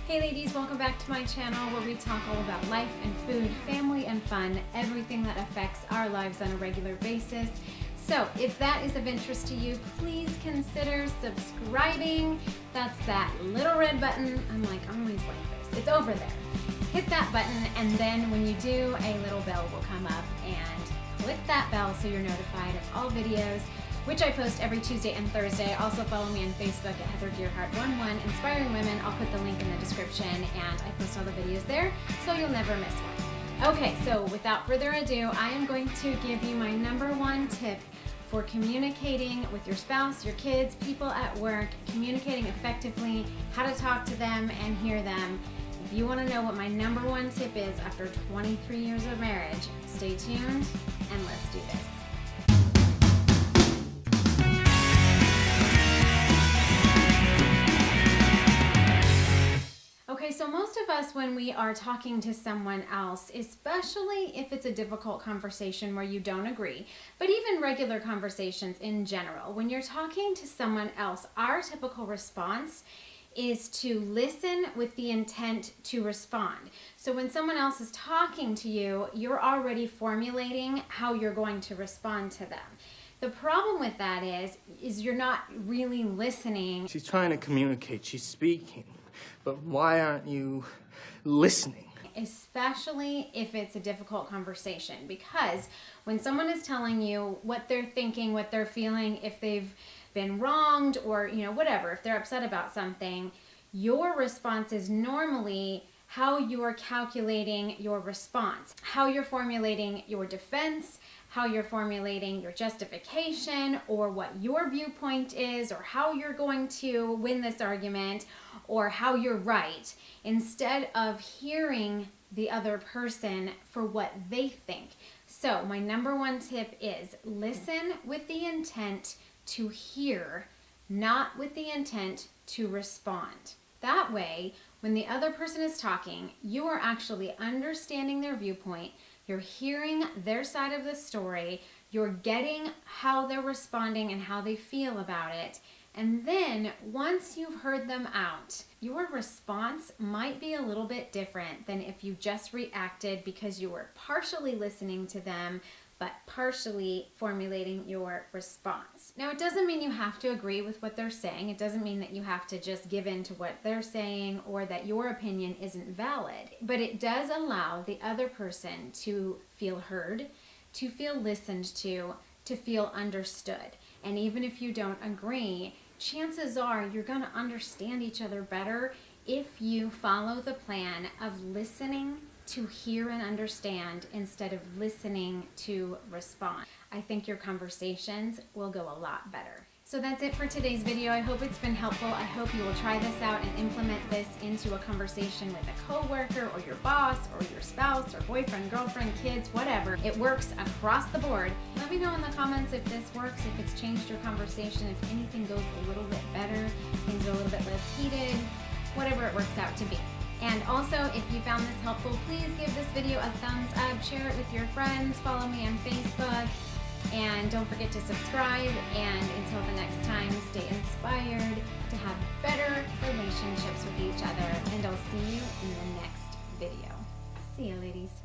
Hey ladies, welcome back to my channel where we talk all about life and food, family and fun, everything that affects our lives on a regular basis. So if that is of interest to you, please consider subscribing. That's that little red button. I'm always like this. It's over there. Hit that button, and then when you do, a little bell will come up, and click that bell so you're notified of all videos, which I post every Tuesday and Thursday. Also follow me on Facebook at Heather Gerhardt11, Inspiring Women. I'll put the link in the description, and I post all the videos there, so you'll never miss one. Okay, so without further ado, I am going to give you my #1 tip for communicating with your spouse, your kids, people at work, communicating effectively, how to talk to them and hear them. If you want to know what my #1 tip is after 23 years of marriage, stay tuned and let's do this. Okay, so most of us, when we are talking to someone else, especially if it's a difficult conversation where you don't agree, but even regular conversations in general, when you're talking to someone else, our typical response is to listen with the intent to respond. So when someone else is talking to you, you're already formulating how you're going to respond to them. The problem with that is you're not really listening. She's trying to communicate, she's speaking, but why aren't you listening? Especially if it's a difficult conversation, because when someone is telling you what they're thinking, what they're feeling, if they've been wronged or whatever, if they're upset about something, your response is normally how you're calculating your response, how you're formulating your defense, how you're formulating your justification, or what your viewpoint is, or how you're going to win this argument, or how you're right, instead of hearing the other person for what they think. So my #1 tip is listen with the intent to hear, not with the intent to respond. That way, when the other person is talking, you are actually understanding their viewpoint, you're hearing their side of the story, you're getting how they're responding and how they feel about it, and then once you've heard them out, your response might be a little bit different than if you just reacted because you were partially listening to them but partially formulating your response. Now, it doesn't mean you have to agree with what they're saying. It doesn't mean that you have to just give in to what they're saying or that your opinion isn't valid. But it does allow the other person to feel heard, to feel listened to feel understood. And even if you don't agree, chances are you're going to understand each other better if you follow the plan of listening to hear and understand instead of listening to respond. I think your conversations will go a lot better. So that's it for today's video. I hope it's been helpful. I hope you will try this out and implement this into a conversation with a coworker or your boss or your spouse or boyfriend, girlfriend, kids, whatever. It works across the board. Let me know in the comments if this works, if it's changed your conversation, if anything goes a little bit better, things are a little bit less heated, whatever it works out to be. And also, if you found this helpful, please give this video a thumbs up, share it with your friends, follow me on Facebook, and don't forget to subscribe. And until the next time, stay inspired to have better relationships with each other, and I'll see you in the next video. See ya, ladies.